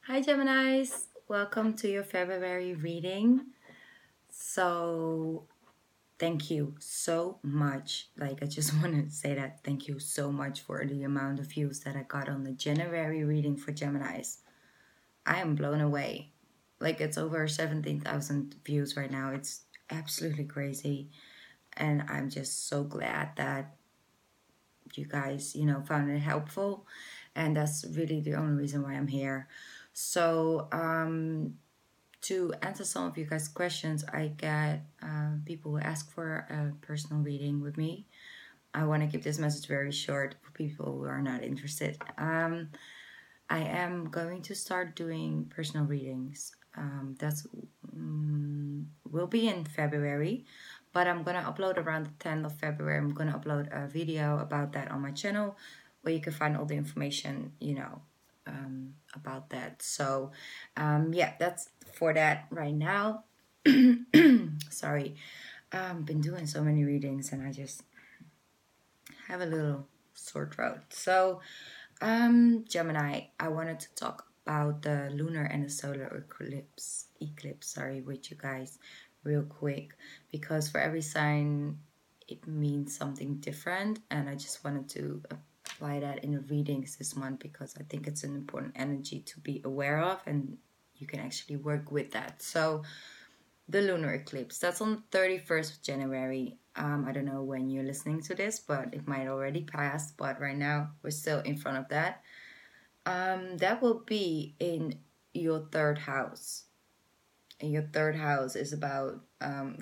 Hi Geminis, welcome to your February reading. So thank you so much. I just want to say that thank you so much for the amount of views that I got on the January reading for Geminis. I am blown away. It's over 17,000 views right now. It's absolutely crazy. And I'm just so glad that you guys, found it helpful. And that's really the only reason why I'm here. So, to answer some of you guys' questions, I get people who ask for a personal reading with me. I want to keep this message very short for people who are not interested. I am going to start doing personal readings. That's will be in February, but I'm gonna upload around the 10th of February. I'm gonna upload a video about that on my channel, where you can find all the information, about that. So, yeah, that's for that right now. Sorry, I've been doing so many readings and I just have a little sore throat. So, Gemini, I wanted to talk about the lunar and the solar eclipse, sorry, with you guys real quick, because for every sign it means something different, and I just wanted to apply that in the readings this month because I think it's an important energy to be aware of, and you can actually work with that. So the lunar eclipse, that's on the 31st of January. I don't know when you're listening to this, but it might already pass, but right now we're still in front of that. That will be in your third house. And your third house is about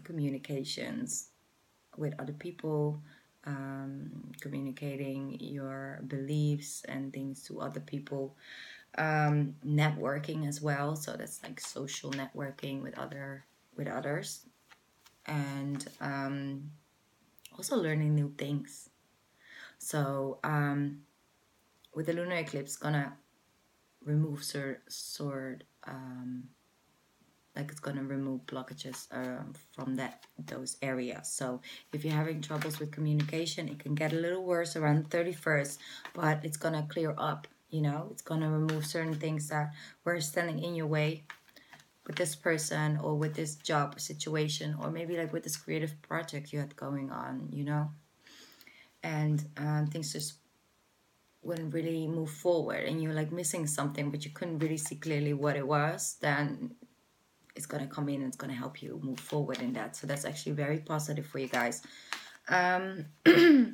communications with other people, communicating your beliefs and things to other people, networking as well. So that's like social networking with others, and also learning new things. So with the lunar eclipse, gonna remove it's gonna remove blockages from those areas. So if you're having troubles with communication, it can get a little worse around the 31st, but it's gonna clear up. It's gonna remove certain things that were standing in your way with this person or with this job situation, or maybe like with this creative project you had going on, and things just wouldn't really move forward, and you're like missing something but you couldn't really see clearly what it was. Then it's going to come in and it's going to help you move forward in that. So that's actually very positive for you guys. The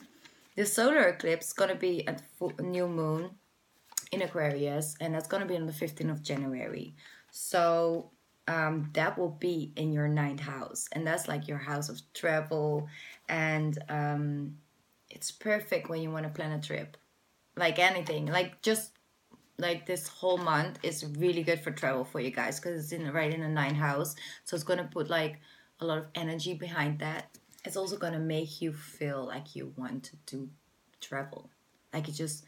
solar eclipse is going to be at new moon in Aquarius, and that's going to be on the 15th of January. So that will be in your 9th house, and that's like your house of travel, and it's perfect when you want to plan a trip, like anything, just like this whole month is really good for travel for you guys because it's right in the 9th house. So it's going to put like a lot of energy behind that. It's also going to make you feel like you want to travel, like you just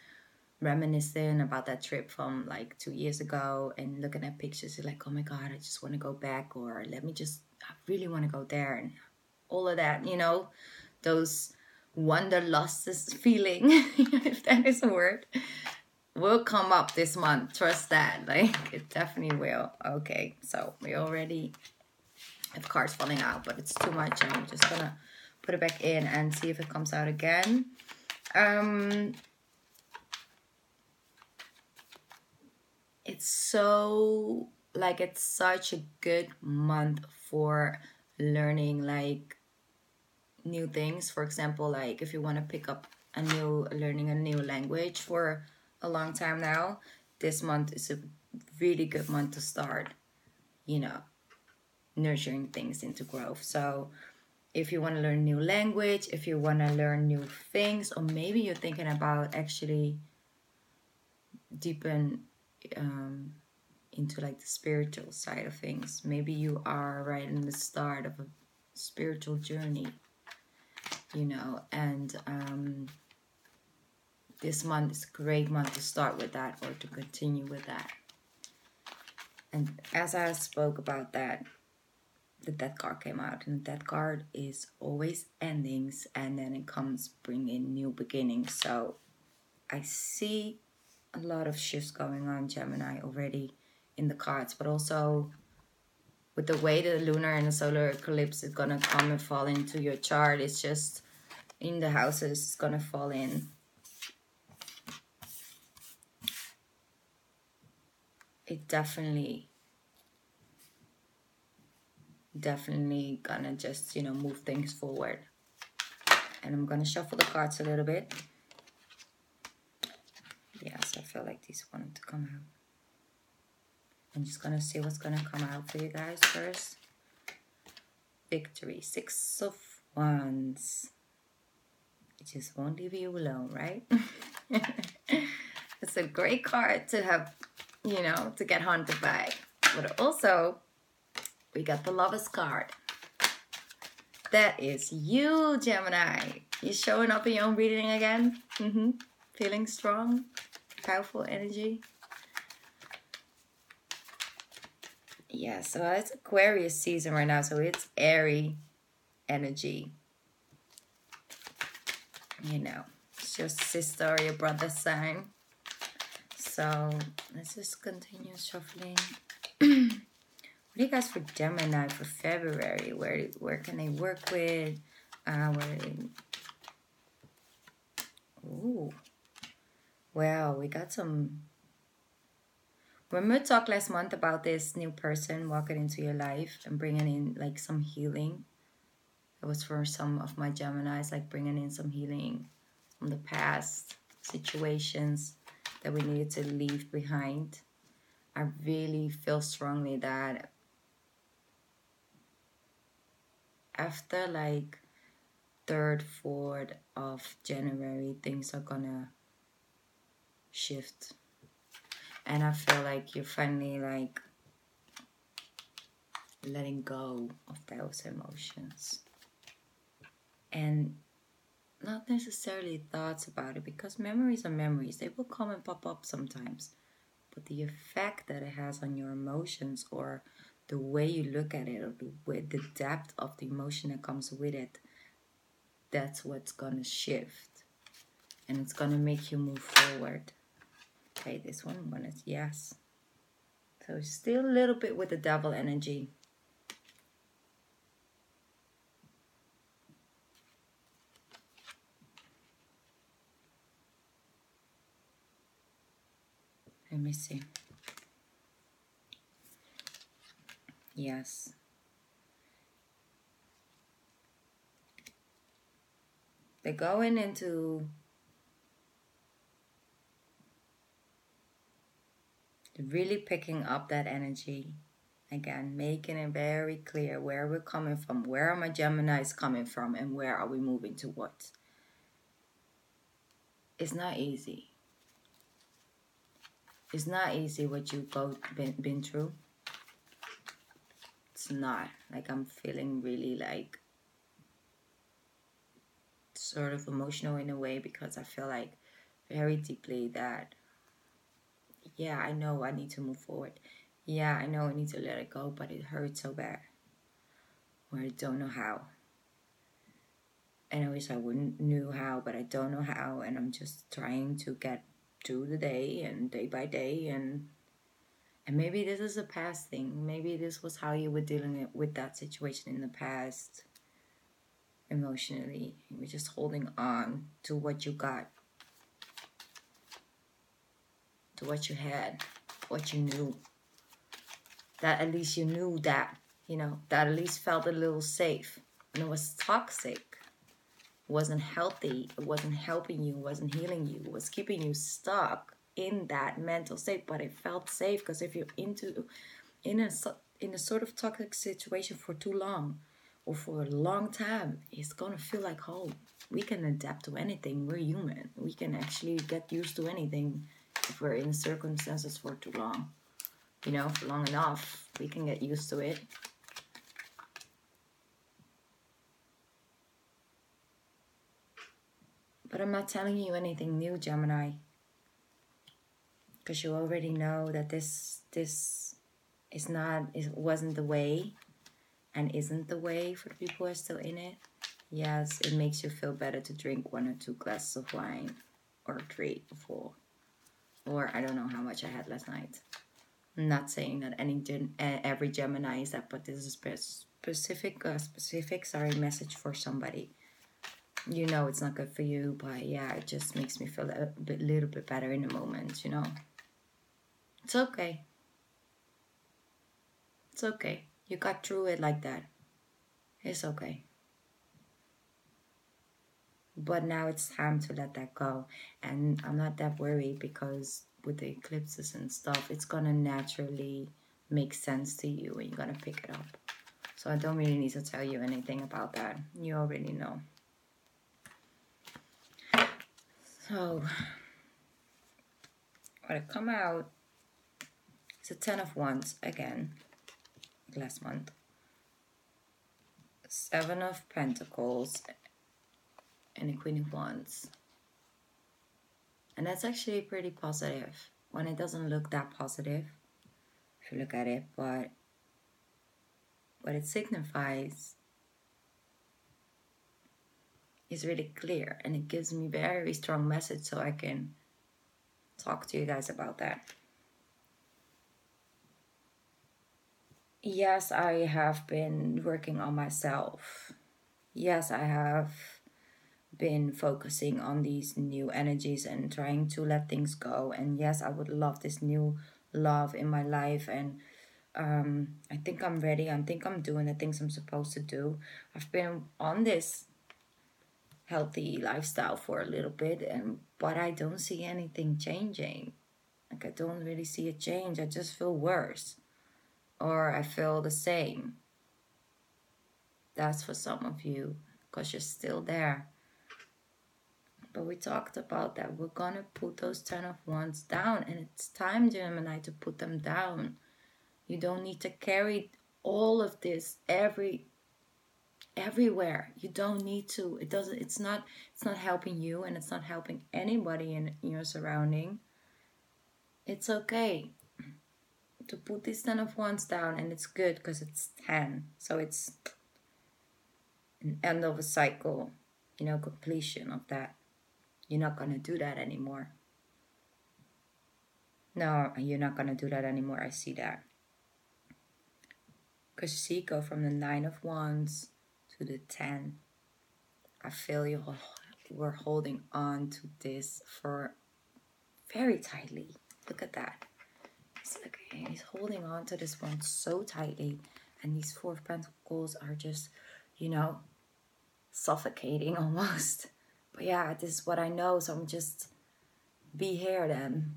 reminiscing about that trip from like 2 years ago and looking at pictures. You're like, oh my god, I just want to go back, or I really want to go there, and all of that, those wanderlust feeling, if that is a word, will come up this month. Trust that. It definitely will. Okay, so we already have cards falling out, but it's too much. I'm just gonna put it back in and see if it comes out again. It's such a good month for learning new things. For example, like if you want to pick up learning a new language for a long time now, this month is a really good month to start, nurturing things into growth. So if you want to learn a new language, if you want to learn new things, or maybe you're thinking about actually deepen into like the spiritual side of things, maybe you are right in the start of a spiritual journey, and this month is a great month to start with that or to continue with that. And as I spoke about that, the death card came out, and the death card is always endings, and then it comes bringing new beginnings. So I see a lot of shifts going on, Gemini, already in the cards, but also with the way the lunar and the solar eclipse is gonna come and fall into your chart. It's just in the houses, it's gonna fall in. It definitely gonna just, you know, move things forward. And I'm gonna shuffle the cards a little bit. Yes, I feel like these wanted to come out. I'm just gonna see what's gonna come out for you guys first. Victory, 6 of Wands. It just won't leave you alone, right? It's a great card to have, you know, to get haunted by. But also, we got the Lovers card. That is you, Gemini. You showing up in your own reading again? Feeling strong, powerful energy. Yeah, so it's Aquarius season right now, so it's airy energy. You know, it's your sister or your brother's sign. So let's just continue shuffling. What do you guys for Gemini for February? Where can they work with? Ooh. Well, we got some. Remember we talked last month about this new person walking into your life and bringing in like some healing? It was for some of my Geminis, like bringing in some healing from the past situations that we needed to leave behind. I really feel strongly that after like 3rd, 4th of January, things are gonna shift. And I feel like you're finally like letting go of those emotions. And not necessarily thoughts about it, because memories are memories. They will come and pop up sometimes. But the effect that it has on your emotions, or the way you look at it, or the depth of the emotion that comes with it, that's what's going to shift. And it's going to make you move forward. Okay, this one is yes. So still a little bit with the Devil energy. Let me see. Yes. They're going into really picking up that energy. Again, making it very clear where we're coming from, where are my Geminis coming from, and where are we moving towards. It's not easy. It's not easy what you've been through. It's not. Like, I'm feeling really like sort of emotional in a way, because I feel like very deeply that, yeah, I know I need to move forward. Yeah, I know I need to let it go, but it hurts so bad. Or I don't know how. And I wish I wouldn't knew how, but I don't know how, and I'm just trying to get through the day and day by day, and maybe this is a past thing. Maybe this was how you were dealing with that situation in the past emotionally. You were just holding on to what you got, to what you had, what you knew. That at least you knew that, you know, that at least felt a little safe. And it was toxic. It wasn't healthy. It wasn't helping you. It wasn't healing you. It was keeping you stuck in that mental state. But it felt safe, because if you're in a sort of toxic situation for too long, or for a long time, it's gonna feel like home. We can adapt to anything. We're human. We can actually get used to anything if we're in circumstances for too long. You know, for long enough, we can get used to it. But I'm not telling you anything new, Gemini, because you already know that this it wasn't the way, and isn't the way for the people who are still in it. Yes, it makes you feel better to drink 1 or 2 glasses of wine, or 3 or 4, or I don't know how much I had last night. I'm not saying that every Gemini is that, but this is a specific message for somebody. You know it's not good for you, but yeah, it just makes me feel little bit better in the moment, you know. It's okay. It's okay. You got through it like that. It's okay. But now it's time to let that go. And I'm not that worried because with the eclipses and stuff, it's gonna naturally make sense to you and you're gonna pick it up. So I don't really need to tell you anything about that. You already know. So what I come out is a 10 of Wands again, last month. 7 of Pentacles and the Queen of Wands. And that's actually pretty positive when it doesn't look that positive if you look at it, but what it signifies is really clear and it gives me very strong message so I can talk to you guys about that. Yes, I have been working on myself. Yes, I have been focusing on these new energies and trying to let things go. And yes, I would love this new love in my life. And I think I'm ready. I think I'm doing the things I'm supposed to do. I've been on this healthy lifestyle for a little bit, but I don't see anything changing. Like I don't really see a change. I just feel worse, or I feel the same. That's for some of you because you're still there. But we talked about that. We're gonna put those 10 of Wands down, and it's time, Gemini, to put them down. You don't need to carry all of this everywhere. You don't need to. It's not helping you, and it's not helping anybody in your surrounding. It's okay to put these 10 of Wands down, and it's good because it's 10. So it's an end of a cycle, you know, completion of that. You're not going to do that anymore. No, you're not going to do that anymore. I see that. Because you see, go from the 9 of Wands to the 10. I feel you were holding on to this for very tightly. Look at that. He's holding on to this one so tightly. And these 4 of Pentacles are just, you know, suffocating almost. But yeah, this is what I know. So I'm just, be here then.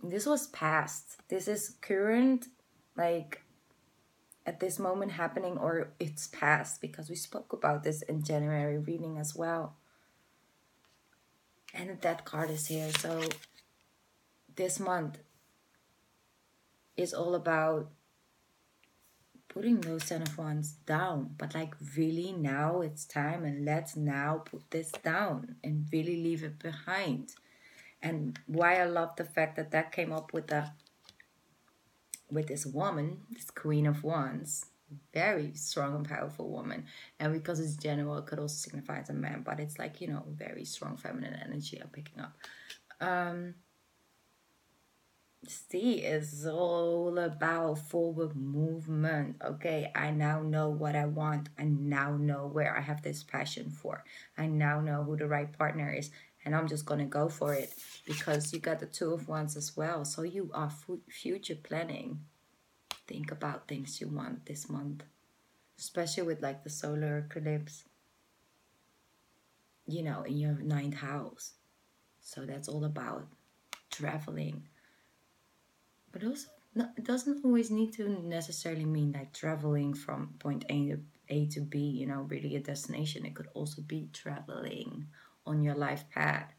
This was past. This is current, like at this moment happening, or it's past because we spoke about this in January reading as well. And that card is here. So this month is all about putting those 10 of Wands down. But like really now it's time, and let's now put this down and really leave it behind. And why I love the fact that that came up with this woman, this Queen of Wands, very strong and powerful woman. And because it's general, it could also signify as a man, but it's like, you know, very strong feminine energy I'm picking up. C is all about forward movement. Okay, I now know what I want. I now know where I have this passion for. I now know who the right partner is. And I'm just going to go for it because you got the 2 of Wands as well. So you are future planning. Think about things you want this month. Especially with like the solar eclipse, you know, in your 9th house. So that's all about traveling. But also, it doesn't always need to necessarily mean like traveling from point A to B, you know, really a destination. It could also be traveling on your life path,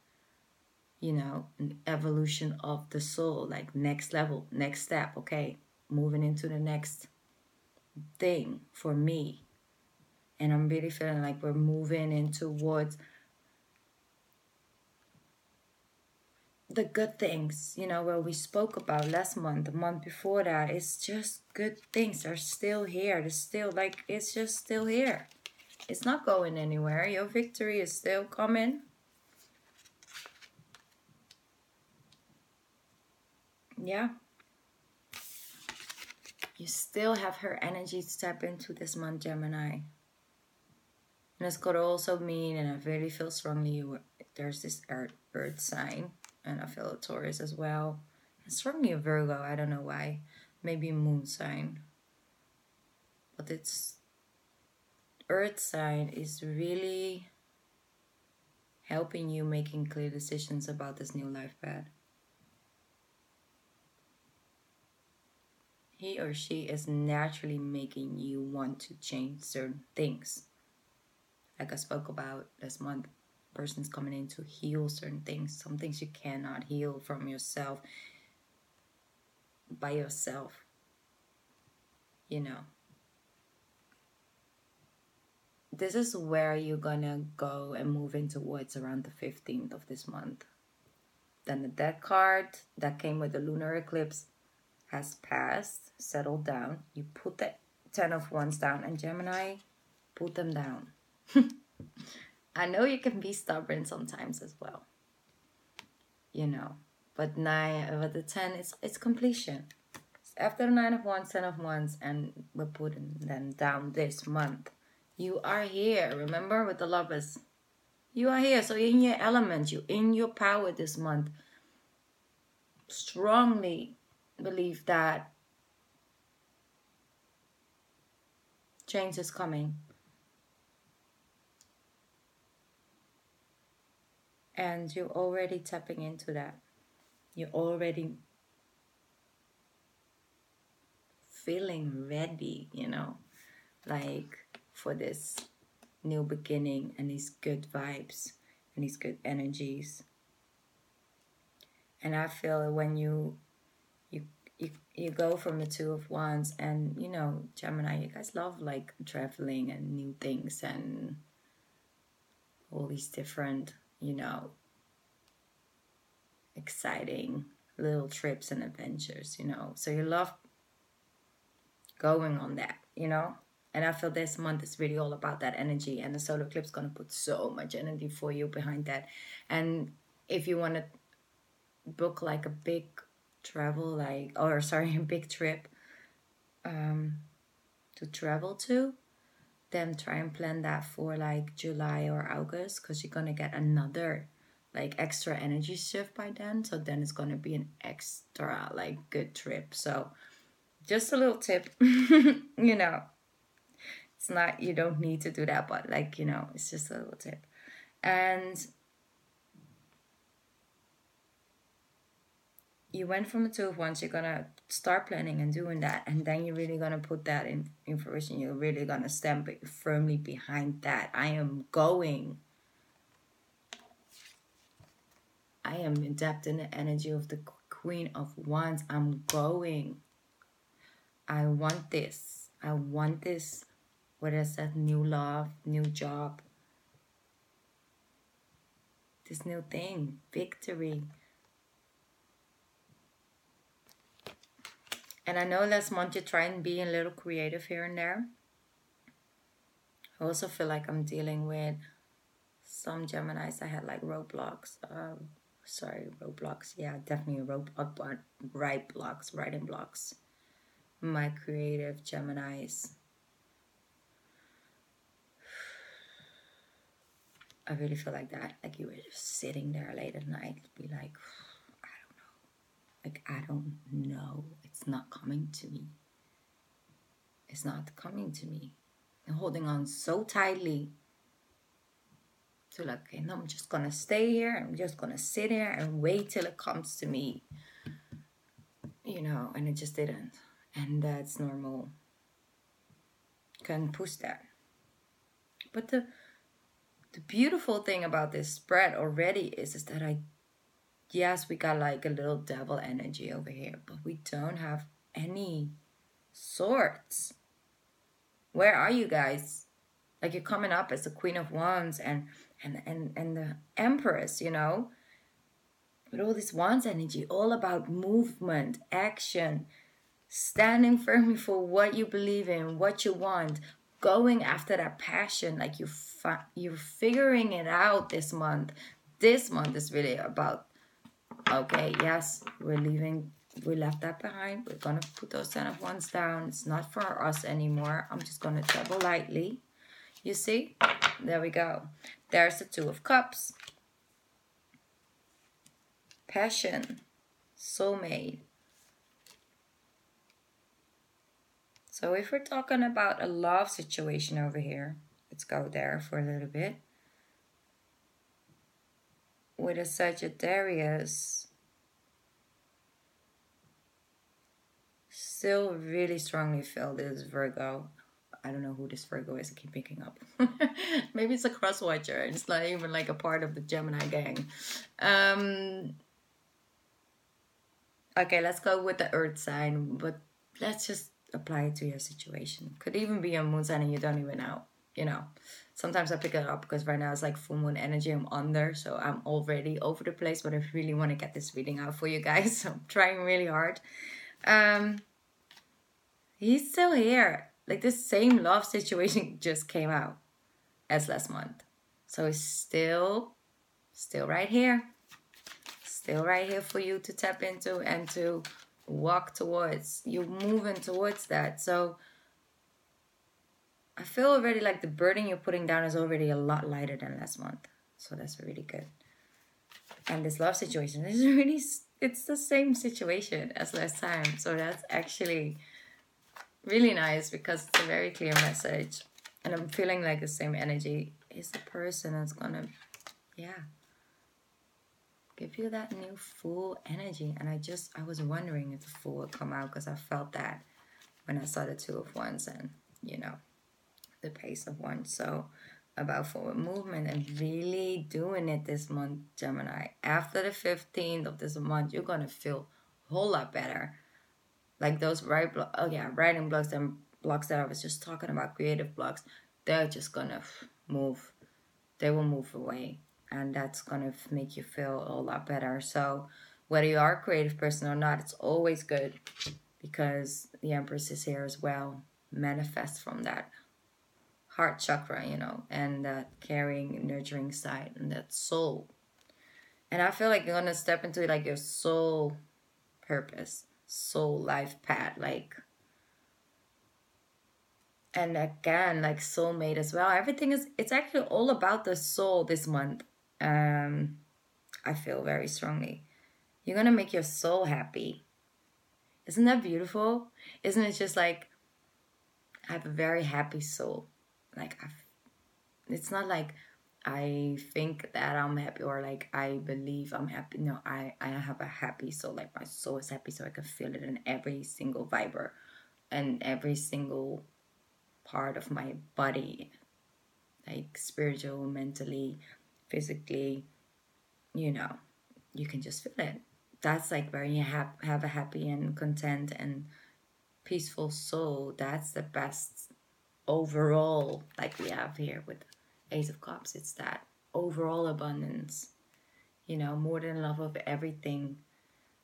you know, an evolution of the soul, like next level, next step, okay, moving into the next thing for me. And I'm really feeling like we're moving in towards the good things, you know, where we spoke about last month, the month before that. It's just good things. They're still here. They're still like, it's just still here. It's not going anywhere. Your victory is still coming. Yeah. You still have her energy to tap into this month, Gemini. And this could also mean, and I really feel strongly, there's this earth sign, and I feel a Taurus as well. And strongly a Virgo, I don't know why. Maybe a moon sign. But it's earth sign is really helping you making clear decisions about this new life path. He or she is naturally making you want to change certain things. Like I spoke about this month, person's coming in to heal certain things. Some things you cannot heal from yourself, by yourself. You know. This is where you're gonna go and move into what's around the 15th of this month. Then the death card that came with the lunar eclipse has passed, settled down. You put the 10 of Wands down, and Gemini, put them down. I know you can be stubborn sometimes as well, you know, but the 10 it's completion. After the 9 of Wands, 10 of Wands, and we're putting them down this month. You are here, remember, with the Lovers. You are here, so you're in your element, you're in your power this month. Strongly believe that change is coming. And you're already tapping into that. You're already feeling ready, you know, like for this new beginning and these good vibes and these good energies. And I feel when you go from the 2 of Wands, and you know, Gemini, you guys love like traveling and new things and all these different, you know, exciting little trips and adventures, you know. So you love going on that, you know. And I feel this month is really all about that energy, and the solar eclipse is going to put so much energy for you behind that. And if you want to book like a big travel, a big trip to travel to, then try and plan that for like July or August, because you're going to get another like extra energy shift by then. So then it's going to be an extra like good trip. So just a little tip, you know, it's not, you don't need to do that, but like, you know, it's just a little tip. And you went from the 2 of Wands, you're gonna start planning and doing that, and then you're really gonna put that in fruition. You're really gonna stand firmly behind that. I am adept in the energy of the Queen of Wands. I'm going. I want this. I want this. What is that? New love, new job. This new thing. Victory. And I know last month you try and be a little creative here and there. I also feel like I'm dealing with some Geminis that had like roadblocks. Roadblocks. Yeah, definitely writing blocks. My creative Geminis. I really feel like that. Like you were just sitting there late at night, be like, I don't know. It's not coming to me. It's not coming to me. I'm holding on so tightly to like, okay, no, I'm just gonna stay here. I'm just gonna sit here and wait till it comes to me. You know, and it just didn't. And that's normal. Can push that. But the beautiful thing about this spread already is that yes, we got like a little devil energy over here, but we don't have any swords. Where are you guys? Like you're coming up as the Queen of Wands and the Empress, you know? With all this Wands energy, all about movement, action, standing firmly for what you believe in, what you want, going after that passion. Like you're figuring it out this month. This month is really about, okay, yes, we're leaving We left that behind. We're going to put those 10 of Wands down. It's not for us anymore. I'm just going to double lightly. You see? There we go. There's the 2 of Cups. Passion. Soulmate. So if we're talking about a love situation over here, let's go there for a little bit. With a Sagittarius, still really strongly feel this Virgo. I don't know who this Virgo is. I keep picking up. Maybe it's a cross watcher. It's not even like a part of the Gemini gang. Okay, let's go with the earth sign. But let's just apply it to your situation. Could even be a moon sign and you don't even know. You know. Sometimes I pick it up because right now it's like full moon energy. I'm under. So I'm already over the place. But I really want to get this reading out for you guys. So I'm trying really hard. He's still here. Like this same love situation just came out as last month. So it's still right here. Still right here for you to tap into and to walk towards. You're moving towards that. So I feel already like the burden you're putting down is already a lot lighter than last month. So that's really good. And this love situation is really, it's the same situation as last time. So that's actually really nice because it's a very clear message. And I'm feeling like the same energy is the person that's gonna, give you that new full energy. And I was wondering if the Fool would come out because I felt that when I saw the 2 of Wands and, you know, the Page of Wands. So about forward movement and really doing it this month, Gemini. After the 15th of this month, you're going to feel a whole lot better. Like those writing blocks and blocks that I was just talking about, creative blocks, they're just going to move. They will move away. And that's going to make you feel a lot better. So whether you are a creative person or not, it's always good because the Empress is here as well. Manifest from that heart chakra, you know, and that caring, nurturing side and that soul. And I feel like you're going to step into like your soul purpose, soul life path, like, and again, like soulmate as well. Everything is, it's actually all about the soul this month. I feel very strongly. You're going to make your soul happy. Isn't that beautiful? Isn't it just like, I have a very happy soul. Like, it's not like I think that I'm happy or like I believe I'm happy. No, I have a happy soul. Like my soul is happy so I can feel it in every single fiber and every single part of my body. Like spiritual, mentally, physically, you know, you can just feel it. That's like where you have a happy and content and peaceful soul. That's the best overall, like we have here with Ace of Cups. It's that overall abundance, you know, more than love of everything.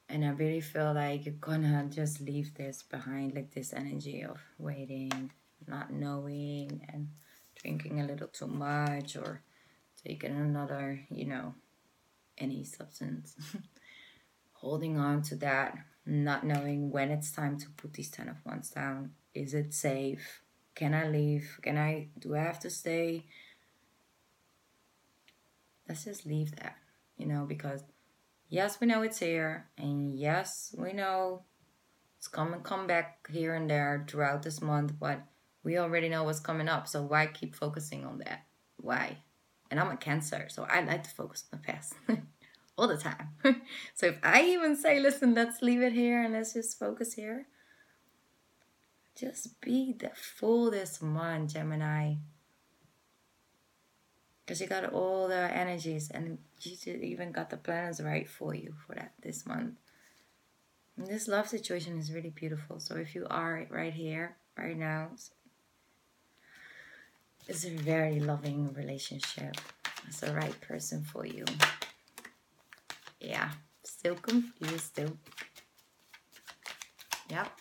And I really feel like you're gonna just leave this behind, like this energy of waiting, not knowing, and drinking a little too much or taking another, you know, any substance. Holding on to that, not knowing when it's time to put these 10 of Wands down. Is it safe? Can I leave? Do I have to stay? Let's just leave that, you know, because yes, we know it's here. And yes, we know it's come back here and there throughout this month. But we already know what's coming up. So why keep focusing on that? Why? And I'm a Cancer, so I like to focus on the past. All the time. So if I even say, listen, let's leave it here and let's just focus here. Just be the fool this month, Gemini. Because you got all the energies and you even got the planets right for you for that this month. And this love situation is really beautiful. So if you are right here, right now, it's a very loving relationship. It's the right person for you. Yeah, still confused, still. Yep.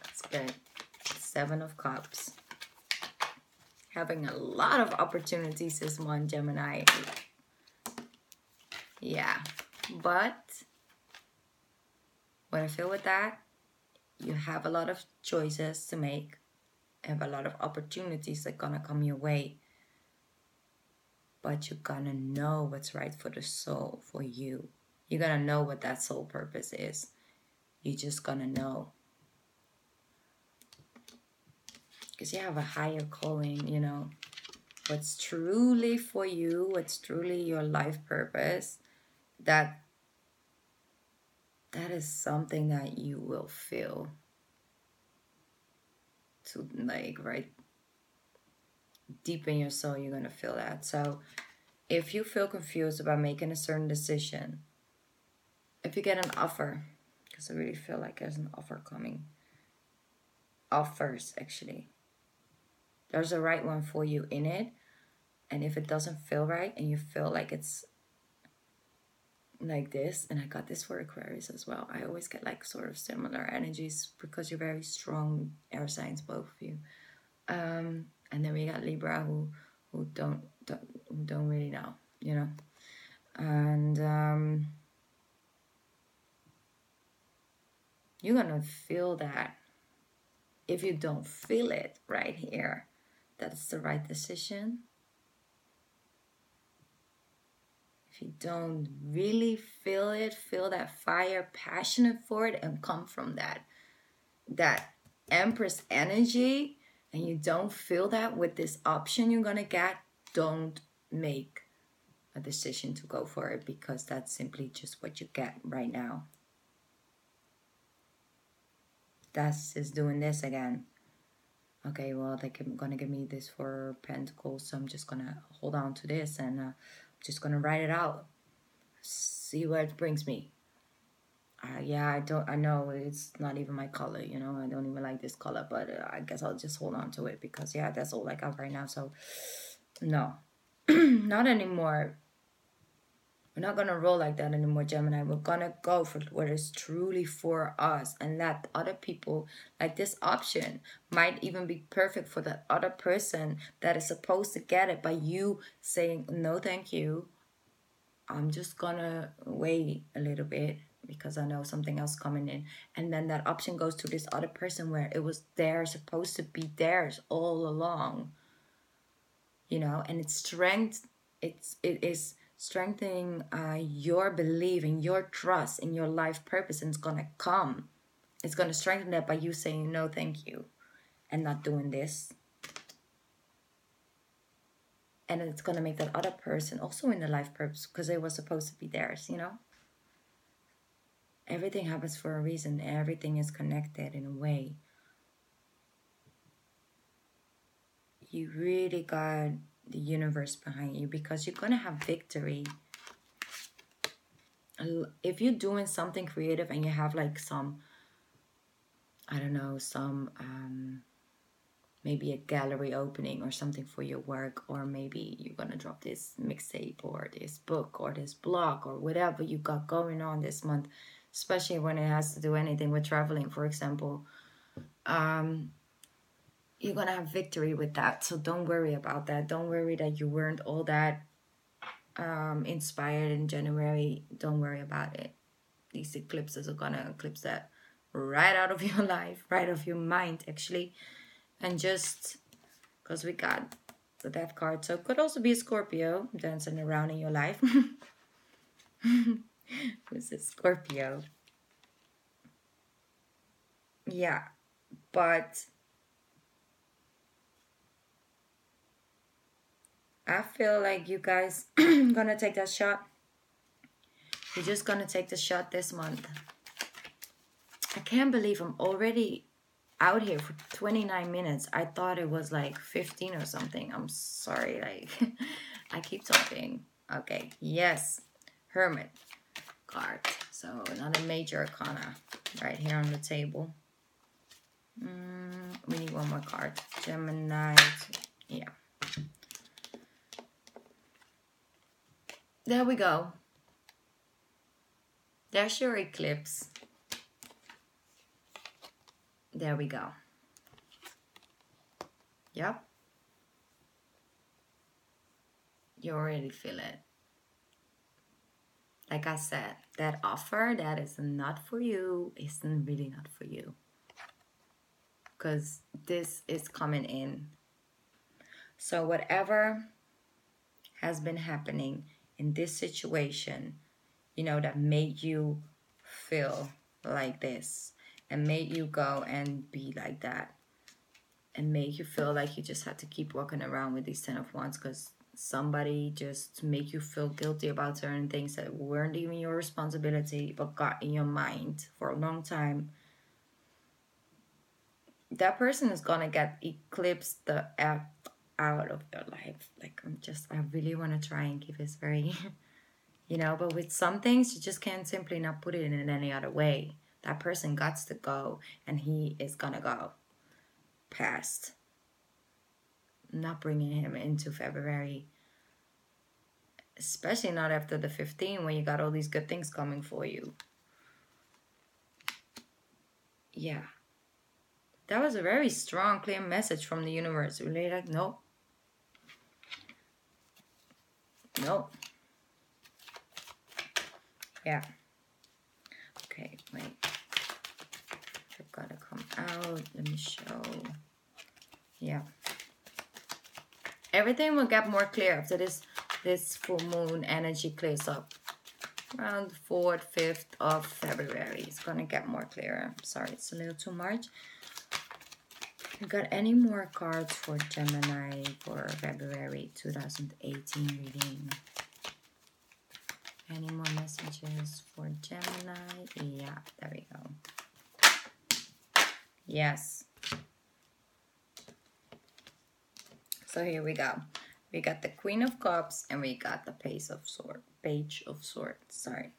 That's good. 7 of Cups. Having a lot of opportunities this month, Gemini. Yeah, but What I feel with that, you have a lot of choices to make, have a lot of opportunities that are gonna come your way, but you're gonna know what's right for the soul, for you. You're gonna know what that soul purpose is. You're just gonna know. Because you have a higher calling, you know. What's truly for you, what's truly your life purpose, that is something that you will feel. To like right deep in your soul, you're gonna feel that. So if you feel confused about making a certain decision, if you get an offer, because I really feel like there's an offer coming. Offers, actually. There's a right one for you in it. And if it doesn't feel right and you feel like it's like this, and I got this for Aquarius as well. I always get like sort of similar energies because you're very strong air signs, both of you. And then we got Libra who don't really know, you know. And you're gonna feel that. If you don't feel it right here, that's the right decision. If you don't really feel it, feel that fire, passionate for it, and come from that Empress energy, and you don't feel that with this option you're gonna get, don't make a decision to go for it, because that's simply just what you get right now. That's just doing this again. Okay, well, they're gonna give me this for Pentacles, so I'm just gonna hold on to this, and I'm just gonna write it out. See where it brings me. Yeah, I know it's not even my color, you know. I don't even like this color, but I guess I'll just hold on to it, because yeah, that's all I got right now. So no, not anymore. We're not gonna roll like that anymore, Gemini. We're gonna go for what is truly for us, and let other people, like this option might even be perfect for that other person that is supposed to get it, by you saying no thank you, I'm just gonna wait a little bit because I know something else coming in. And then that option goes to this other person where it was supposed to be theirs all along. You know, and it is strengthening your belief and your trust in your life purpose, and it's gonna come. It's gonna strengthen that by you saying no thank you and not doing this. And it's gonna make that other person also in the life purpose, because it was supposed to be theirs, you know? Everything happens for a reason. Everything is connected in a way. You really got the universe behind you, because you're gonna have victory. If you're doing something creative and you have like some, I don't know, some maybe a gallery opening or something for your work, or maybe you're gonna drop this mixtape or this book or this blog or whatever you got going on this month, especially when it has to do anything with traveling, for example, you're gonna have victory with that. So don't worry about that. Don't worry that you weren't all that inspired in January. Don't worry about it. These eclipses are gonna eclipse that right out of your life, right out of your mind, actually. And just because we got the death card, so it could also be a Scorpio dancing around in your life. Who's a Scorpio? Yeah, but I feel like you guys gonna take that shot. You're just gonna take the shot this month. I can't believe I'm already out here for 29 minutes. I thought it was like 15 or something. I'm sorry, like I keep talking. Okay, yes, Hermit card. So another major arcana right here on the table. We need one more card. Gemini. Yeah. There we go. There's your eclipse. There we go. Yep. You already feel it. like I said, that offer that is not for you isn't really not for you. Because this is coming in. So whatever has been happening in this situation, you know, that made you feel like this and made you go and be like that and made you feel like you just had to keep walking around with these 10 of wands because somebody just make you feel guilty about certain things that weren't even your responsibility but got in your mind for a long time. That person is gonna get eclipsed the F out of your life. Like, I really want to try and keep this very you know, but with some things you just can't simply not put it in any other way. That person got to go and he is gonna go past. Not bringing him into February, especially not after the 15 when you got all these good things coming for you. Yeah, that was a very strong, clear message from the universe. Really, like, nope, nope. Yeah. Okay, wait. I've got to come out. Let me show. Yeah. Everything will get more clear after this full moon energy clears up. Around the 4th, 5th of February. It's going to get more clearer. Sorry, it's a little too much. You got any more cards for Gemini for February 2018 reading? Any more messages for Gemini? Yeah, there we go. Yes. So here we go. We got the Queen of Cups and we got the Page of Swords. Sorry.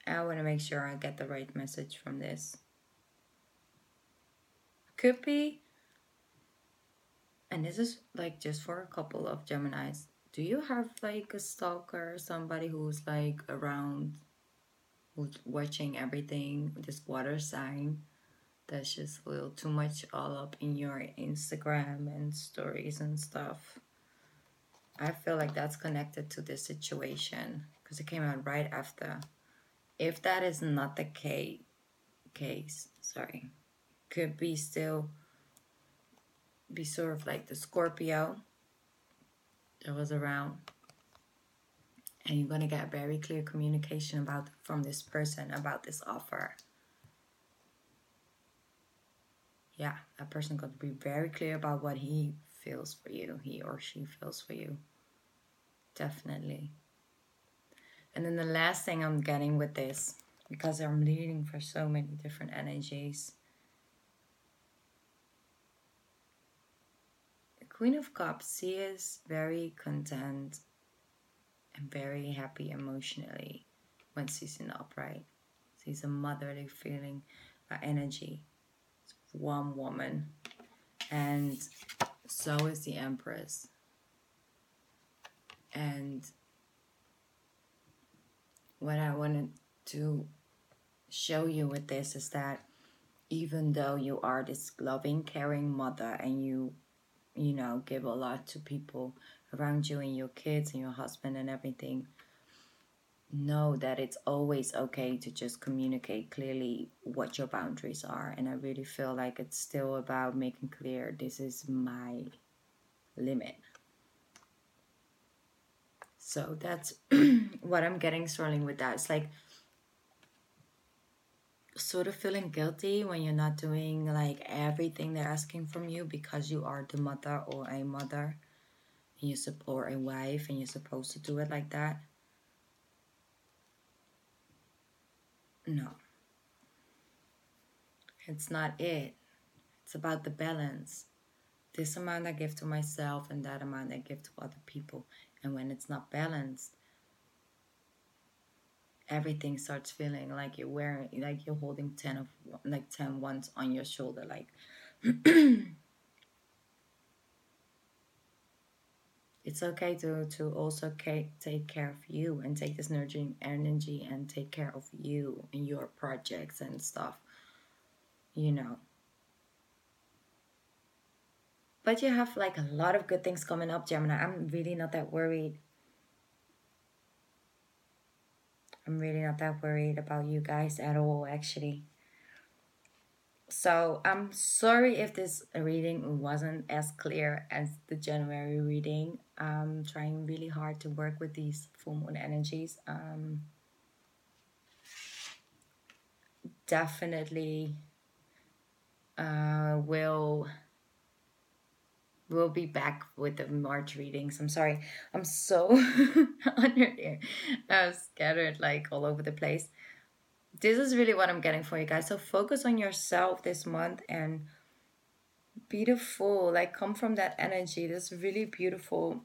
I want to make sure I get the right message from this. Could be, and this is like just for a couple of Geminis. Do you have like a stalker, somebody who's like around, who's watching everything, this water sign? That's just a little too much all up in your Instagram and stories and stuff. I feel like that's connected to this situation because it came out right after. If that is not the case, sorry, could be still be sort of like the Scorpio that was around. And you're going to get very clear communication from this person about this offer. Yeah, that person got to be very clear about what he feels for you. He or she feels for you. Definitely. And then the last thing I'm getting with this, because I'm leading for so many different energies. The Queen of Cups, she is very content and very happy emotionally when she's in the upright. She's a motherly feeling, energy. Warm woman, and so is the Empress. And what I wanted to show you with this is that even though you are this loving, caring mother and you know, give a lot to people around you and your kids and your husband and everything, know that it's always okay to just communicate clearly what your boundaries are. And I really feel like it's still about making clear this is my limit. So that's what I'm getting swirling with that. It's like sort of feeling guilty when you're not doing like everything they're asking from you because you are the mother or a mother and you support a wife and you're supposed to do it like that. No. It's not it. It's about the balance. This amount I give to myself and that amount I give to other people. And when it's not balanced, everything starts feeling like you're wearing, like you're holding 10 wands on your shoulder. Like, it's okay to also take care of you and take this nurturing energy and take care of you and your projects and stuff, you know. But you have like a lot of good things coming up, Gemini. I'm really not that worried. I'm really not that worried about you guys at all, actually. So I'm sorry if this reading wasn't as clear as the January reading. I'm trying really hard to work with these full moon energies. Definitely will we'll be back with the March readings. I'm sorry. I'm so under there. Scattered like all over the place. This is really what I'm getting for you guys. So focus on yourself this month and beautiful. Like come from that energy. This really beautiful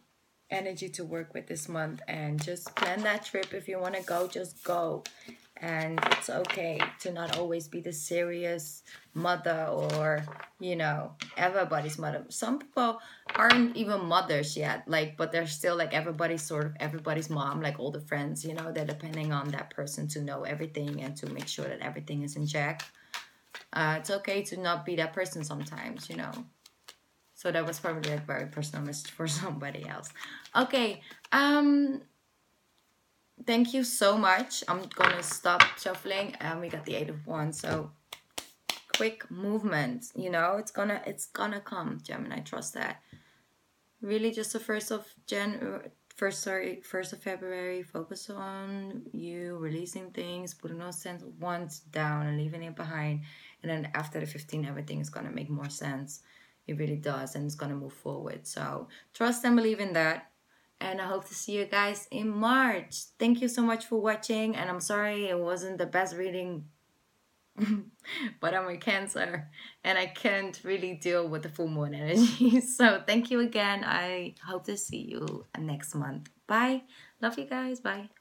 energy to work with this month, and just plan that trip. If you want to go, just go. And it's okay to not always be the serious mother, or everybody's mother. Some people aren't even mothers yet, like, but they're still like everybody's sort of everybody's mom, like all the friends, they're depending on that person to know everything and to make sure that everything is in check. It's okay to not be that person sometimes. So that was probably a very personal message for somebody else. Okay. Thank you so much. I'm gonna stop shuffling, and we got the 8 of Wands. So quick movement. It's gonna come, Gemini. Trust that. Really, just the first of February. Focus on you releasing things, putting those sense of wands down and leaving it behind. And then after the 15, everything is gonna make more sense. It really does, and it's gonna move forward. So trust and believe in that. And I hope to see you guys in March. Thank you so much for watching. And I'm sorry it wasn't the best reading, but I'm a Cancer and I can't really deal with the full moon energy. So thank you again. I hope to see you next month. Bye. Love you guys. Bye.